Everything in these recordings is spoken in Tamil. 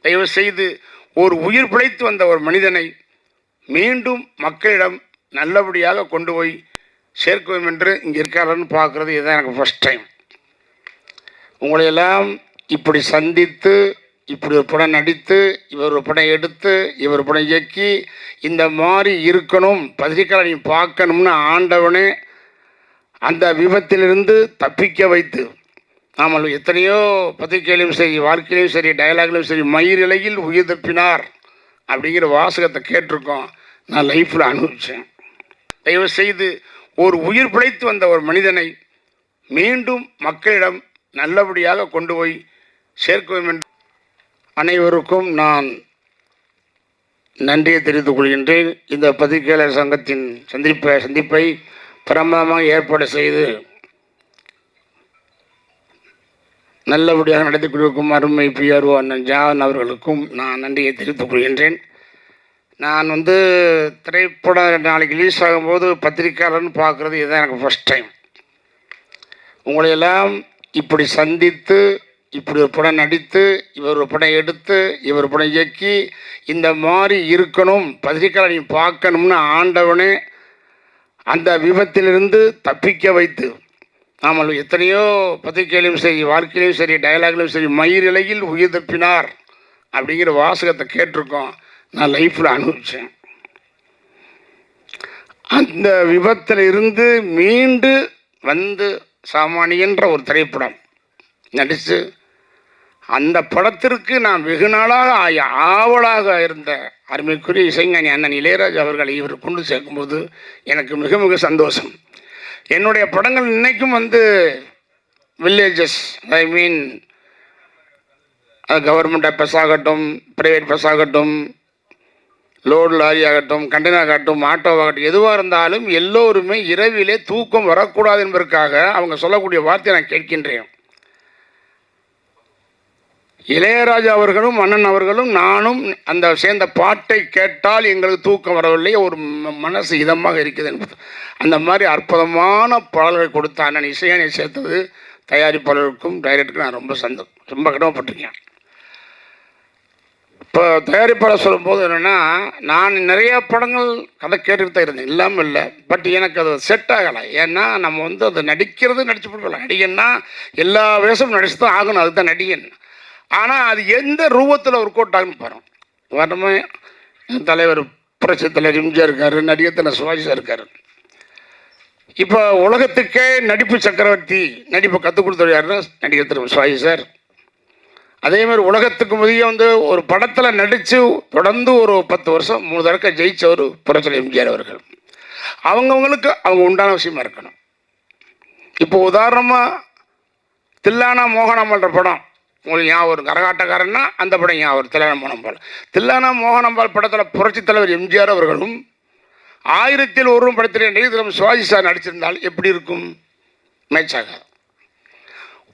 தயவு செய்து ஒரு உயிர் பிழைத்து வந்த ஒரு மனிதனை மீண்டும் மக்களிடம் நல்லபடியாக கொண்டு போய் சேர்க்குவோம் என்று இங்கே இருக்காருன்னு பார்க்குறது இதுதான் எனக்கு ஃபஸ்ட் டைம். உங்களையெல்லாம் இப்படி சந்தித்து, இப்படி ஒரு படம் நடித்து, இவர் ஒரு படம் எடுத்து, இவர் படம் இயக்கி, இந்த மாதிரி இருக்கணும், பத்திரிக்கையாளர் பார்க்கணும்னு ஆண்டவனே அந்த விபத்திலிருந்து தப்பிக்க வைத்து, நாமல் எத்தனையோ பத்திரிகையிலும் சரி, வாழ்க்கையிலும் சரி, டயலாக்லையும் சரி, மயிரிழையில் உயிர் தப்பினார் அப்படிங்கிற வாசகத்தை கேட்டிருக்கோம். நான் லைஃப்பில் அனுபவித்தேன். தயவு செய்து ஒரு உயிர் பிழைத்து வந்த ஒரு மனிதனை மீண்டும் மக்களிடம் நல்லபடியாக கொண்டு போய் சேர்க்குவோம் என்று அனைவருக்கும் நான் நன்றியை தெரிவித்துக் கொள்கின்றேன். இந்த பத்திரிகையாளர் சங்கத்தின் சந்திப்பை பிரமாதமாக ஏற்பாடு செய்து நல்லபடியாக நடத்தி கொண்டிருக்கும் அருமை பிஆர்ஓ அண்ணன் ஜான் அவர்களுக்கும் நான் நன்றியை தெரிவித்துக் கொள்கின்றேன். நான் திரைப்படம் நாளைக்கு ரிலீஸ் ஆகும்போது பத்திரிக்கையாளர்னு பார்க்குறது இதுதான் எனக்கு ஃபஸ்ட் டைம். உங்களையெல்லாம் இப்படி சந்தித்து, இப்படி ஒரு படம் நடித்து, இவர் ஒரு படம் எடுத்து, இவர் படம் இயக்கி, இந்த மாதிரி இருக்கணும், பத்திரிக்கையாளர் பார்க்கணும்னு ஆண்டவனே அந்த விபத்திலிருந்து தப்பிக்க வைத்து, நாமல் எத்தனையோ பத்திரிகையிலும் சரி, வாழ்க்கையிலும் சரி, டயலாக்லையும் சரி, மயிரிழையில் உயிர் தப்பினார் அப்படிங்கிற வாசகத்தை கேட்டிருக்கோம். நான் லைஃப்பில் அனுபவித்தேன். அந்த விபத்தில் இருந்து மீண்டு வந்து சாமானியன்ற ஒரு திரைப்படம் நடித்து, அந்த படத்திற்கு நான் வெகு நாளாக ஆவலாக இருந்த அருமைக்குரிய இசைஞானி அண்ணன் இளையராஜா அவர்களை இவர் கொண்டு சேர்க்கும்போது எனக்கு மிக மிக சந்தோஷம். என்னுடைய படங்கள் இன்றைக்கும் வில்லேஜஸ், ஐ மீன் கவர்மெண்ட் பஸ் ஆகட்டும், ப்ரைவேட் பஸ் ஆகட்டும், லோடு லாரி ஆகட்டும், கண்டெய்னர் ஆகட்டும், ஆட்டோவாகட்டும், எதுவாக இருந்தாலும் எல்லோருமே இரவிலே தூக்கம் வரக்கூடாது என்பதற்காக அவங்க சொல்லக்கூடிய வார்த்தையை நான் கேட்கின்றேன். இளையராஜா அவர்களும் அண்ணன் அவர்களும் நானும் அந்த சேர்ந்த பாட்டை கேட்டால் எங்களுக்கு தூக்கம் வரவில்லை, ஒரு மனசு இதமாக இருக்குது என்பது. அந்த மாதிரி அற்புதமான பாடல்கள் கொடுத்த அண்ணன் இசையானை சேர்த்தது தயாரிப்பாளருக்கும் டைரக்டருக்கும் நான் ரொம்ப கடமைப்பட்டிருக்கேன். இப்போ தயாரிப்பாளர் சொல்லும்போது என்னென்னா, நான் நிறையா படங்கள் கதை கேட்டுட்டு தான் இருந்தேன், இல்லாமல் இல்லை. பட் எனக்கு அது செட் ஆகலை. ஏன்னா நம்ம அதை நடிக்கிறது நடிச்சு போடலாம். நடிகன்னா எல்லா வேஷமும் நடிச்சு தான் ஆகணும், அதுதான் நடிகன். ஆனால் அது எந்த ரூபத்தில் ஒர்க் அவுட் ஆகுன்னு பாருங்க. வரமே தலைவர் புரட்சி தலைவர் எம்ஜிஆர் இருக்கார், நடிகர் தின சிவாஜி சார் இருக்கார். இப்போ உலகத்துக்கே நடிப்பு சக்கரவர்த்தி, நடிப்பை கற்றுக் கொடுத்தவர் யாருன்னா நடிகர் திரு சிவாஜி சார். அதேமாதிரி உலகத்துக்கு முதல்ல ஒரு படத்தில் நடித்து தொடர்ந்து ஒரு 10 வருஷம் 3 தடவை ஜெயித்தவர் புரட்சி எம்ஜிஆர் அவர்கள். அவங்கவுங்களுக்கு அவங்க உண்டான விஷயமா இருக்கணும். இப்போ உதாரணமாக தில்லானா மோகனம்ன்ற படம் உங்களுக்கு ஞாபகம் ஒரு கரகாட்டக்காரன்னா அந்த படம் ஞாபகம் தில்லானா மோகனம்பால். தில்லானா மோகனம்பால் படத்தில் புரட்சி தலைவர் எம்ஜிஆர் அவர்களும் 1001 படத்தில் நடிகர் சிவாஜி சார் நடிச்சிருந்தால் எப்படி இருக்கும்? மேட்சாக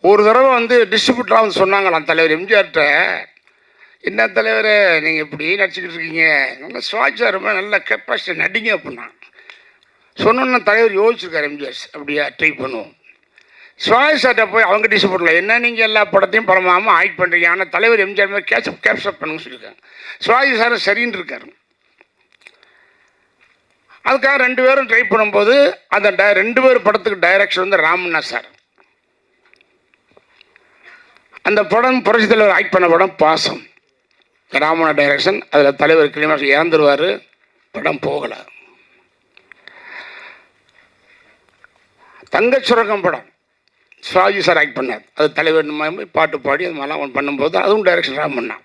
ஒரு தடவை டிஸ்ட்ரிபியூட்டராக சொன்னாங்களாம் தலைவர் எம்ஜிஆர்கிட்ட, என்ன தலைவரே நீங்கள் இப்படி நடிச்சுக்கிட்டு இருக்கீங்க, நல்லா சிவாஜி சார் ரொம்ப நல்ல கெப்பாசிட்டி நடிங்க அப்படின்னா சொன்னோன்னா தலைவர் யோசிச்சிருக்கார் எம்ஜிஆர், அப்படியா ட்ரை பண்ணுவோம். சிவாஜி சார்கிட்ட போய் அவங்க டிஸ்ட்ரிபியூட்டரில் என்ன நீங்கள் எல்லா படத்தையும் பரமாமல் ஆக்ட் பண்ணுறீங்க, ஆனால் தலைவர் எம்ஜிஆர் மாதிரி கேப்சப் பண்ணுன்னு சொல்லியிருக்காங்க. சிவாஜி சார் சரின்னு இருக்காரு. அதுக்காக 2 பேரும் ட்ரை பண்ணும்போது அந்த 2 பேர் படத்துக்கு டைரக்ஷன் ராமண்ணா சார். அந்த படம் புரட்சி தலைவர் ஆக்ட் பண்ண படம் பாசம், ராமண்ணா டைரக்ஷன். அதில் தலைவர் கிளிமாஸ் இறந்துருவார், படம் போகலை. தங்கச்சுரகம் படம் சிவாஜி சார் ஆக்ட் பண்ணார், அது தலைவர் பாட்டு பாடி அது மாதிரிலாம் பண்ணும்போது அதுவும் டைரக்ஷன் ராமண்ணா.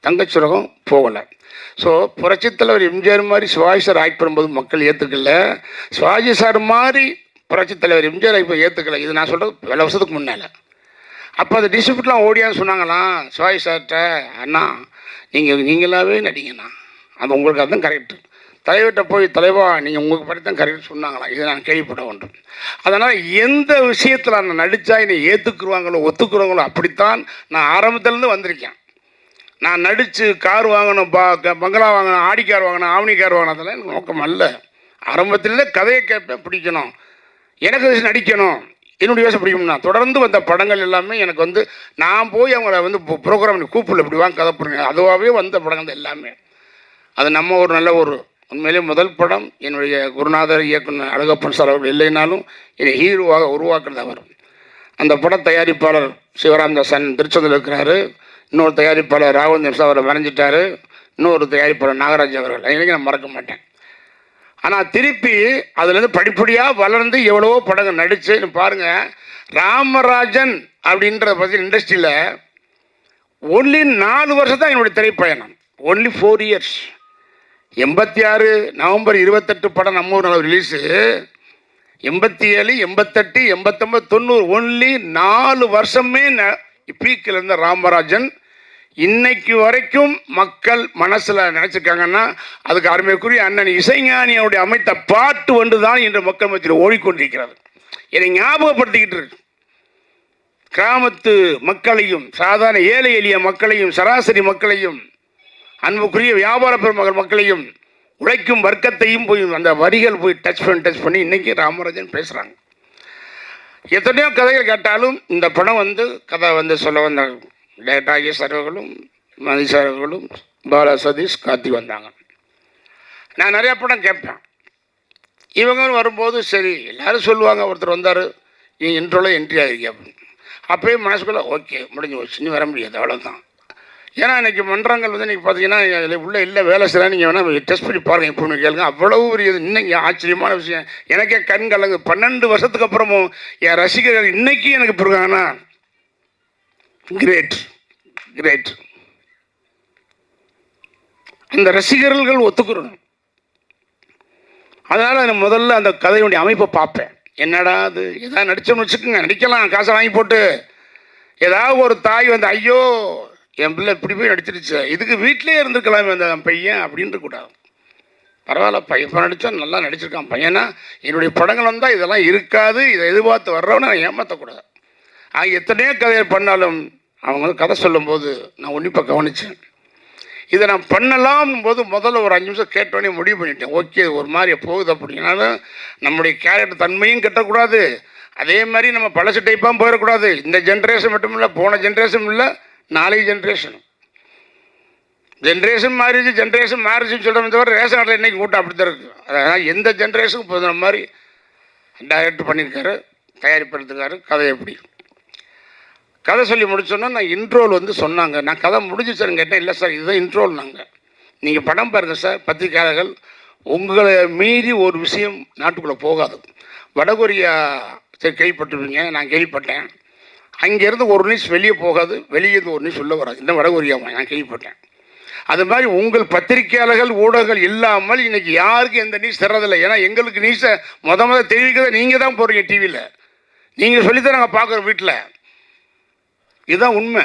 தங்கச்சுரகம் போகலை. ஸோ புரட்சி தலைவர் எம்ஜிஆர் மாதிரி சிவாஜி சார் ஆக்ட் பண்ணும்போது மக்கள் ஏற்றுக்கல, சிவாஜி சார் மாதிரி புரட்சி தலைவர் எம்ஜிஆர் இப்போ ஏற்றுக்கல. இது நான் சொல்கிறது பல வருஷத்துக்கு முன்னால். அப்போ அந்த டிஸ்ட்ரிபியூட்லாம் ஓடியான்னு சொன்னாங்களாம் சிவாஜி சார்கிட்ட, அண்ணா நீங்களாவே நடிங்கண்ணா, அது உங்களுக்கு அதுதான் கரெக்டு. தலைவர்கிட்ட போய் தலைவா நீங்கள் உங்களுக்கு பற்றி தான் கரெக்ட் சொன்னாங்களாம், இதை நான் கேள்விப்பட ஒன்று. அதனால் எந்த விஷயத்தில் நான் நடித்தா என்னை ஏற்றுக்குருவாங்களோ ஒத்துக்குறவங்களோ அப்படித்தான் நான் ஆரம்பத்துலேருந்து வந்திருக்கேன். நான் நடித்து கார் வாங்கணும், பங்களா வாங்கணும், ஆடி கார் வாங்கணும், ஆவணி கார் வாங்கணும், அதெல்லாம் எனக்கு நோக்கம் அல்ல. ஆரம்பத்திலே கதையை கேட்பேன், பிடிக்கணும், எனக்கு நடிக்கணும், என்னுடைய வேஷம் பிடிக்கும்னா தொடர்ந்து வந்த படங்கள் எல்லாமே எனக்கு வந்து நான் போய் அவங்கள வந்து ப்ரோக்ராம் கூப்பிடல, இப்படி வாங்க கதை போடுங்க, அதுவாகவே வந்த படங்கள் எல்லாமே. அது நம்ம ஒரு நல்ல ஒரு உண்மையிலே முதல் படம் என்னுடைய குருநாதர் இயக்குனர் அழகப்பன் சார் அவர்கள் இல்லைனாலும் என்னை ஹீரோவாக உருவாக்குறது அவர். அந்த பட தயாரிப்பாளர் சிவராமதாசன் திருச்செந்தூரில் இருக்கிறாரு, இன்னொரு தயாரிப்பாளர் ராகுல் அவரை வரைஞ்சிட்டாரு, இன்னொரு தயாரிப்பாளர் நாகராஜ் அவர்கள். இன்றைக்கி நான் மறக்க மாட்டேன். ஆனால் திருப்பி அதுலேருந்து படிப்படியாக வளர்ந்து எவ்வளவோ படங்கள் நடித்து பாருங்கள். ராமராஜன் அப்படின்றத பற்றி இண்டஸ்ட்ரியில் ஒன்லி 4 வருஷம் தான் என்னுடைய திரைப்பயணம், ஒன்லி 4 இயர்ஸ். 86 நவம்பர் 28 படம் நம்ம ஊர் ரிலீஸு, 87, 88, 89, 90 ஒன்லி 4 வருஷமே பீக்கில் இருந்த ராமராஜன் இன்னைக்கு வரைக்கும் மக்கள் மனசில் நினச்சிருக்காங்கன்னா அதுக்கு அருமைக்குரிய அண்ணன் இசைஞானியோடைய அமைத்த பாட்டு ஒன்று தான் இன்று மக்கள் மத்தியில் ஓடிக்கொண்டிருக்கிறது. என்னை ஞாபகப்படுத்திக்கிட்டு இருக்கு. கிராமத்து மக்களையும் சாதாரண ஏழை எளிய மக்களையும் சராசரி மக்களையும் அன்புக்குரிய வியாபார பெருமகள் மக்களையும் உழைக்கும் வர்க்கத்தையும் போய் அந்த வரிகள் போய் டச் பண்ணி இன்னைக்கு ராமராஜன் பேசுகிறாங்க. எத்தனையோ கதைகள் கேட்டாலும் இந்த படம் வந்து கதை வந்து சொல்ல வந்த டேட்டாகி சார்களும் மதி சார்களும் பாலா சதீஷ் கார்த்தி வந்தாங்க. நான் நிறையா படம் கேட்பேன். இவங்க வரும்போது சரி எல்லோரும் சொல்லுவாங்க, ஒருத்தர் வந்தார் நீ இன்ட்ரோவில் என்ட்ரி ஆகிருக்கீங்க அப்படின்னு. அப்போயே மனசுக்குள்ளே ஓகே முடிஞ்சு போச்சு, நீ வர முடியாது அவ்வளோதான். ஏன்னா இன்றைக்கி மன்றங்கள் வந்து இன்றைக்கி பார்த்தீங்கன்னா உள்ளே இல்லை வேலை செய்யலாம், நீங்கள் வேணால் டெஸ்ட் பண்ணி பாருங்கள் இப்போ கேளுங்க, அவ்வளவு ஒரு இது. இன்னைக்கு ஆச்சரியமான விஷயம் எனக்கே கண் கலங்கு. 12 வருஷத்துக்கு அப்புறமும் என் ரசிகர்கள் இன்றைக்கி எனக்கு இப்போ இருக்காங்கன்னா கிரேட் கிரேட். அந்த ரசிகர்கள் ஒத்துக்கிறோம். அதனால் நான் முதல்ல அந்த கதையுடைய அமைப்பை பார்ப்பேன். என்னடா அது ஏதாவது நடிச்சோம்னு வச்சுக்கோங்க, நடிக்கலாம் காசை வாங்கி போட்டு. ஏதாவது ஒரு தாய் வந்து ஐயோ என் பிள்ளை இப்படி போய் நடிச்சிருச்சு, இதுக்கு வீட்டிலே இருந்திருக்கலாமே அந்த பையன் அப்படின்ட்டு கூடாது. பரவாயில்ல பையன் இப்போ நடித்தா நல்லா நடிச்சிருக்கான் பையனா, என்னுடைய படங்கள் வந்தால் இதெல்லாம் இருக்காது, இதை எதிர்பார்த்து வர்றவனை நான் ஏமாற்றக்கூடாது. எத்தனையோ கதையை பண்ணாலும் அவங்க வந்து கதை சொல்லும்போது நான் உன்னிப்பாக கவனித்தேன். இதை நான் பண்ணலாம் போது முதல்ல ஒரு 5 நிமிஷம் கேட்டோன்னே முடிவு பண்ணிட்டேன். ஓகே ஒரு மாதிரி போகுது அப்படின்னாலும் நம்முடைய கேரக்டர் தன்மையும் கட்டக்கூடாது, அதே மாதிரி நம்ம பழசு டைப்பாக போயிடக்கூடாது. இந்த ஜென்ரேஷன் மட்டும் இல்லை, போன ஜென்ரேஷன் இல்லை, நாளைய ஜென்ரேஷன் மாறிச்சு. ஜென்ரேஷன் மாறிச்சுன்னு சொல்கிறோம் தவிர ரேஷன் கார்டில் இன்றைக்கி கூட்டம் அப்படி தான் இருக்குது. அதனால் எந்த ஜென்ரேஷனுக்கு போதுற மாதிரி டைரக்ட் பண்ணியிருக்காரு, தயாரிப்படுத்துக்காரு. கதை எப்படி கதை சொல்லி முடிச்சோன்னா நான் இன்ட்ரோல் வந்து சொன்னாங்க. நான் கதை முடிஞ்சு சார்னு கேட்டேன். இல்லை சார் இதுதான் இன்ட்ரோல். நாங்கள் நீங்கள் படம் பாருங்கள் சார், பத்திரிகையாளர்கள் உங்களை மீறி ஒரு விஷயம் நாட்டுக்குள்ளே போகாது. வடகொரியா சரி கேள்விப்பட்டிருப்பீங்க, நான் கேள்விப்பட்டேன். அங்கேருந்து ஒரு நியூஸ் வெளியே போகாது, வெளியேருந்து ஒரு நியூஸ் உள்ளே வராது. இன்னும் வடகொரியாவை நான் கேள்விப்பட்டேன். அது மாதிரி உங்கள் பத்திரிகையாளர்கள் ஊடகங்கள் இல்லாமல் இன்றைக்கி யாருக்கும் எந்த நியூஸ் தர்றதில்லை. ஏன்னா எங்களுக்கு நியூஸை முத தெரிவிக்கிறத நீங்கள் தான் போகிறீங்க டிவியில், நீங்கள் சொல்லித்தான் நாங்கள் பார்க்குறோம் வீட்டில். இதுதான் உண்மை.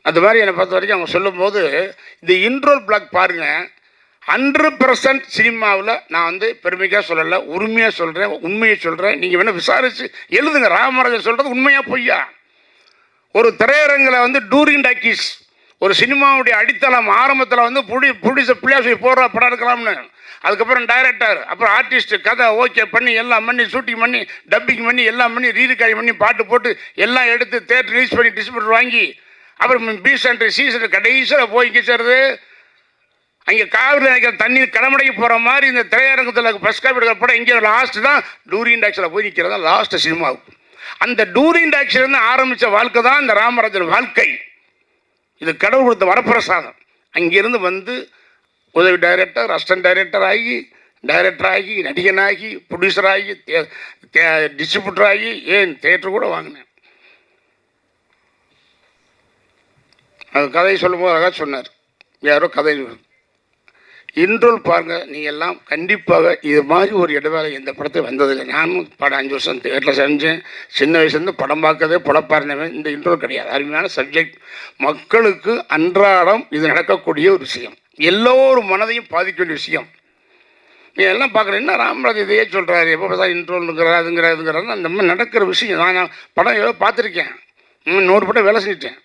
அது மாதிரி என்னை பொறுத்த வரைக்கும் அவங்க சொல்லும்போது இந்த இன்ட்ரோல் பிளாக் பாருங்கள், 100% சினிமாவில் நான் வந்து பெருமைக்காக சொல்லலை, உரிமையாக சொல்கிறேன், உண்மையை சொல்கிறேன். நீங்கள் வேணால் விசாரித்து எழுதுங்க. ராமராஜன் சொல்கிறது உண்மையாக பொய்யா? ஒரு திரையரங்கில் வந்து டூரிங் டாக்கீஸ் ஒரு சினிமாவுடைய அடித்தளம் ஆரம்பத்தில் வந்து ப்ரொடியூசர் பிள்ளையாசி போடுற படம் எடுக்கலாம்னு, அதுக்கப்புறம் டைரக்டர், அப்புறம் ஆர்டிஸ்ட்டு கதை ஓகே பண்ணி எல்லாம் பண்ணி ஷூட்டிங் பண்ணி டப்பிங் பண்ணி எல்லாம் பண்ணி ரீரிகார்டிங் பண்ணி பாட்டு போட்டு எல்லாம் எடுத்து தேட்டர் ரிலீஸ் பண்ணி டிஸ்ட்ரிபியூட்டர் வாங்கி அப்புறம் பி சென்டர் சி சென்டர் கடைசியில் போய் கிச்சறது. அங்கே காவிரி நினைக்கிற தண்ணி கடமடைக்கு போகிற மாதிரி இந்த திரையரங்கத்தில் ஃபஸ்ட் காப்பி எடுக்கிற படம் இங்கே லாஸ்ட்டு தான் டூரிங் டாக்ஸில் போய் நிற்கிறது தான் லாஸ்ட்டு சினிமாவுக்கு. அந்த டூரிங் டாக்ஸிலேருந்து ஆரம்பித்த வாழ்க்கை தான் இந்த ராமராஜன் வாழ்க்கை. இது கடவுள் கொடுத்த வரப்பிரசாதம். அங்கிருந்து வந்து உதவி டைரக்டர், அசிஸ்டன்ட் டைரக்டர் ஆகி, டைரக்டர் ஆகி, நடிகனாகி, ப்ரொடியூசர் ஆகி, டிஸ்ட்ரிபியூட்டர் ஆகி, ஏன் தேட்டர் கூட வாங்கினேன். அது கதையை சொல்லும்போது அழகாக சொன்னார். யாரோ கதை இன்ட்ரோல் பாருங்கள். நீங்கள் எல்லாம் கண்டிப்பாக இது மாதிரி ஒரு இடைவேளை எந்த படத்தை வந்ததில்லை. நானும் படம் 5 வருஷம் தேட்டரில் செஞ்சேன். சின்ன வயசுலேருந்து படம் பார்க்கறதே படப்பாருந்தவன். இந்த இன்ட்ரோல் கிடையாது. அருமையான சப்ஜெக்ட், மக்களுக்கு அன்றாடம் இது நடக்கக்கூடிய ஒரு விஷயம், எல்லோரும் மனதையும் பாதிக்க வேண்டிய விஷயம். நீ எல்லாம் பார்க்குறேன், என்ன ராமராஜ் இதையே சொல்கிறாரு, எப்போ பார்த்தா இன்ட்ரோல்ங்கிறார் அதுங்கிறாருங்கிறாரு. அந்த மாதிரி நடக்கிற விஷயம். நான் படம் ஏதோ பார்த்துருக்கேன், 100 படம் வேலை செஞ்சுட்டேன்.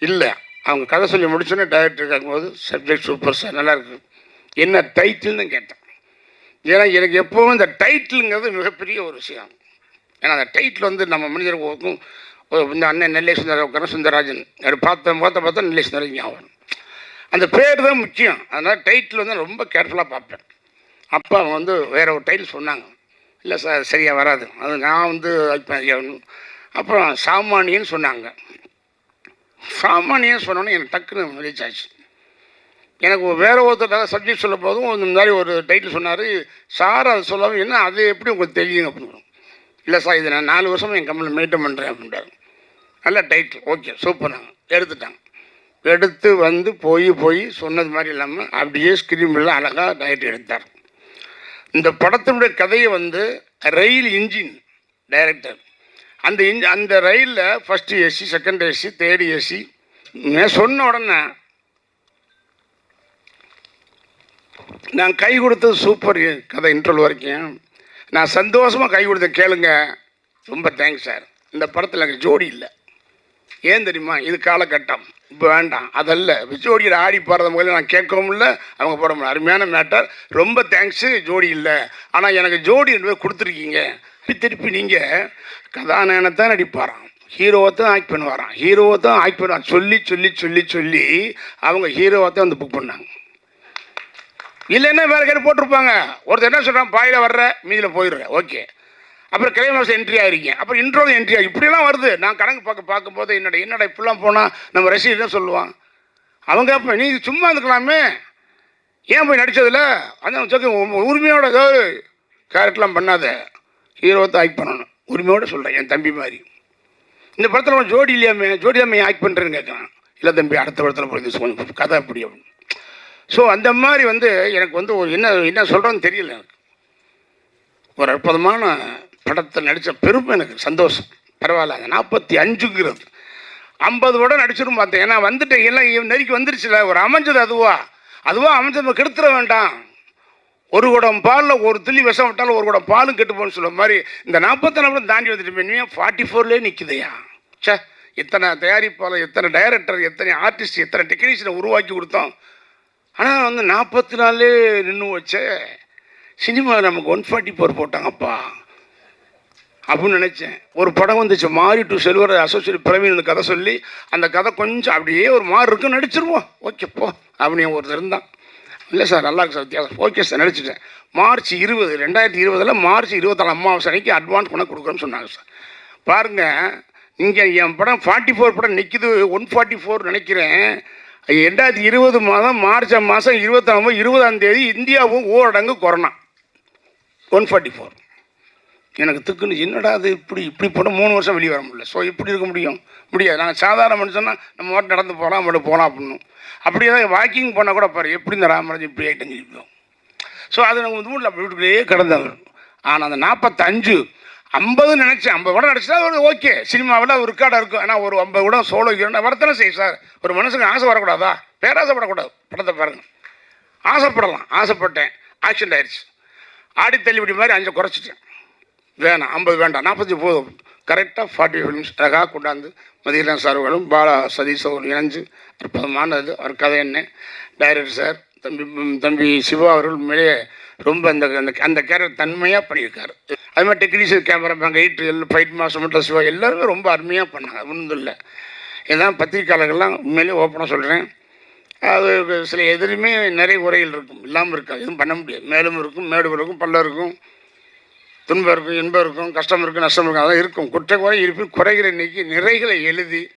இல்லை, அவங்க கதை சொல்லி முடிச்சோன்னே டைரக்டர் கேட்கும்போது சப்ஜெக்ட் சூப்பர் சார் நல்லாயிருக்கு, என்ன டைட்டில்னு கேட்டேன். ஏன்னா எனக்கு எப்போவும் இந்த டைட்டிலுங்கிறது மிகப்பெரிய ஒரு விஷயம். ஏன்னா அந்த டைட்டில் வந்து நம்ம மனிதர்களுக்கும் இந்த அண்ணன் நெல்லை சுந்தர சுந்தரராஜன் அப்படி பார்த்தா நெல்லை சுந்தரராஜன் ஞாபகம். அந்த பேர் தான் முக்கியம். அதனால் டைட்டில் வந்து ரொம்ப கேர்ஃபுல்லாக பார்ப்பேன். அப்போ அவங்க வந்து வேறு ஒரு டைட்டில் சொன்னாங்க. இல்லை சார் சரியாக வராது, அது நான் வந்து அப்புறம் சாமானியன்னு சொன்னாங்க. சாமானியன்னு சொன்னோன்னே எனக்கு டக்குன்னு ரீச் ஆச்சு. எனக்கு வேறு ஒருத்தர் சப்ஜெக்ட் சொல்லும் போதும் இந்த மாதிரி ஒரு டைட்டில் சொன்னார். சார் அதை சொல்லாமல் என்ன அது எப்படி உங்களுக்கு தெரியுங்க அப்படின்னு. இல்லை சார் இது நான் 4 வருஷமாக என் கம்பெனியில் மெயின்டைன் பண்ணுறேன் அப்படின்றாரு. நல்ல டைட்டில், ஓகே சூப்பர். நாங்கள் எடுத்துட்டாங்க. எடுத்து வந்து போய் சொன்னது மாதிரி இல்லாமல் அப்படியே ஸ்க்ரீனில் அழகாக டைரக்ட் எடுத்தார். இந்த படத்தினுடைய கதையை வந்து ரயில் இன்ஜின் டைரக்டர். அந்த ரயிலில் first AC, second AC, third AC சொன்ன உடனே நான் கை கொடுத்தது சூப்பர் கதை. இன்ட்ரோல் வரைக்கும் நான் சந்தோஷமாக கை கொடுத்தேன். கேளுங்க, ரொம்ப தேங்க்ஸ் சார். இந்த படத்தில் எனக்கு ஜோடி இல்லை. ஏன் தெரியுமா? இது காலகட்டம், இப்போ வேண்டாம். அதல்ல ஜோடியில் ஆடி பாடுறது முதல்ல நான் கேட்கவும் இல்லை, அவங்க போட முடியல. அருமையான மேட்டர், ரொம்ப தேங்க்ஸு. ஜோடி இல்லை, ஆனால் எனக்கு ஜோடி 2 பேர் கொடுத்துருக்கீங்க. திருப்பி நீங்கள் கதாநாயகனைத்தான் நடிப்பாராம், ஹீரோவை தான் ஆக்ட் பண்ணுவாராம், ஹீரோவை தான் ஆக்ட் பண்ணுவாங்க சொல்லி சொல்லி சொல்லி சொல்லி அவங்க ஹீரோவை தான் வந்து புக் பண்ணாங்க. இல்லைன்னா வேறு கேட்டு போட்டிருப்பாங்க. ஒருத்தர் என்ன சொல்கிறான், பாயில் வர்ற மீதில் போயிடுற, ஓகே. அப்புறம் கிளைமாக்ஸ் என்ட்ரி ஆகிருக்கீங்க, அப்புறம் இன்ட்ரோவில் என்ட்ரி ஆகி இப்படிலாம் வருது. நான் கணக்கு பார்க்கும்போது என்னடா இப்படிலாம் போனால் நம்ம ரசிகர் தான் சொல்லுவான். அவங்க அப்போ நீ சும்மா இருந்துக்கலாமே, ஏன் போய் நடித்ததில்ல? அந்த உரிமையோட ஏதோ கேரக்டர்லாம் பண்ணாத, ஹீரோவை தான் ஆக்ட் பண்ணணும். உரிமையோடு சொல்கிறேன், என் தம்பி மாதிரி. இந்த படத்தில் ஒரு ஜோடி இல்லையாமே, ஜோடி இல்லாமல் ஆக்ட் பண்ணுறேன்னு கேட்குறான். இல்லை தம்பி, அடுத்த படத்தில் போய் கதை அப்படி அப்படின்னு. ஸோ அந்த மாதிரி வந்து எனக்கு வந்து ஒரு என்ன சொல்கிறேன்னு தெரியல. எனக்கு ஒரு அற்புதமான படத்தை நடித்த பெருமை, எனக்கு சந்தோஷம். பரவாயில்ல, 45ங்கிறது 50 படம் நடிச்சிடும் பார்த்தேன். ஏன்னா வந்துட்டு எல்லாம் நெருக்கி வந்துருச்சுல, ஒரு அமைஞ்சது அதுவாக அமைஞ்சது. நம்ம கெடுத்துட வேண்டாம். ஒரு குடம் பாலில் ஒரு துளி விஷம் விட்டாலும் ஒரு குடம் பாலும் கெட்டு போகணும்னு சொல்ல மாதிரி இந்த 44 தாண்டி வந்துட்டு இனிமேல் 44லேயே நிற்குதையா? சே, எத்தனை தயாரிப்பாளர், எத்தனை டைரக்டர், எத்தனை ஆர்டிஸ்ட், எத்தனை டெக்னீஷியனை உருவாக்கி கொடுத்தோம். ஆனால் வந்து 44 நின்று வச்ச சினிமாவில் நமக்கு 144 போட்டாங்கப்பா அப்படின்னு நினச்சேன். ஒரு படம் வந்துச்சு, மாரி டு செல்வர் அசோசியேட் பிரவீன் கதை சொல்லி, அந்த கதை கொஞ்சம் அப்படியே ஒரு மாதிரி இருக்கும், நடிச்சிருவோம், ஓகே போ அப்படின்னு ஒருத்தர் இருந்தான். இல்லை சார் நல்லா இருக்கு சார், வித்தியாசம், ஓகே சார் நடிச்சிட்டேன். மார்ச் 20, 2020 மார்ச் 24 அமாவாசை அன்னைக்கு அட்வான்ஸ் பண்ண கொடுக்குறோன்னு சொன்னாங்க சார். பாருங்கள், இங்கே என் படம் 44 படம் நிற்கிது, 144 நினைக்கிறேன். 2020 மாதம் மார்ச் மாதம் 20ஆம் தேதி இந்தியாவும் ஊரடங்கு, கொரோனா, 144. எனக்கு திக்குன்னு என்னடா அது இப்படி போனால் 3 வருஷம் வெளியே வர முடியல. ஸோ இப்படி இருக்க முடியாது. நாங்கள் சாதாரண மனுஷன்னா நம்ம மட்டும் நடந்து போகலாம் அப்படின்னு. அப்படியே தான் வாக்கிங் போனால் கூட பாரு எப்படி இந்த ராமராஜ் இப்படி ஆகிட்டு இருப்போம். ஸோ அது நம்ம ஊரில் அப்படி வீட்டுக்குள்ளேயே கிடந்தாங்க. ஆனால் அந்த 45 50 நினச்சேன். 50 படம் நடிச்சா ஒரு ஓகே, சினிமாவில் ஒரு ரெக்கார்டாக இருக்கும். ஆனால் ஒரு 50 கூட சோலோ ஹீரோனா வரத்தானே செய்யும் சார். ஒரு மனுஷனுக்கு ஆசை வரக்கூடாதா? பேராசைப்படக்கூடாது. படத்தை பாருங்கள், ஆசைப்படலாம். ஆசைப்பட்டேன், ஆக்சிடென்ட் ஆயிடுச்சு. ஆடி தள்ளிபடி மாதிரி 5 குறைச்சிட்டேன். வேணாம், 50 வேண்டாம், 45 போதும். கரெக்டாக 40 ஃபிலிம்ஸ் அழகாக கொண்டாந்து மதியலாம் சார்களும் பாலா சதீஷ் அவர்கள் இணைஞ்சு அற்புதமானது. அவர் கதை என்ன, டைரக்டர் சார் தம்பி சிவா அவர்கள் உண்மையிலே ரொம்ப அந்த கேரக்டர் தன்மையாக பண்ணியிருக்காரு. அது மாதிரி டெக்னீஷியன், கேமரா பேங்க், எல்லாம் ஃபைட் மாஸ்டர் மட்டும் சிவா எல்லாருமே ரொம்ப அருமையாக பண்ணாங்க. ஒன்றும் இல்லை, இதான் பத்திரிக்கையாளர்கள்லாம் உண்மையிலே ஓப்பனாக சொல்கிறேன். அது சில எதிலுமே நிறைய உரைகள் இருக்கும், இல்லாமல் இருக்காது, எதுவும் பண்ண முடியாது. மேலும் இருக்கும், மேடு இருக்கும், பல்ல இருக்கும், துன்பம் இருக்கும், இன்பம் இருக்கும், கஷ்டம் இருக்கும், நஷ்டம் இருக்கும், அதெல்லாம் இருக்கும். குறை இருப்பின் குறைகிற இன்னைக்கு நிறைகளை எழுதி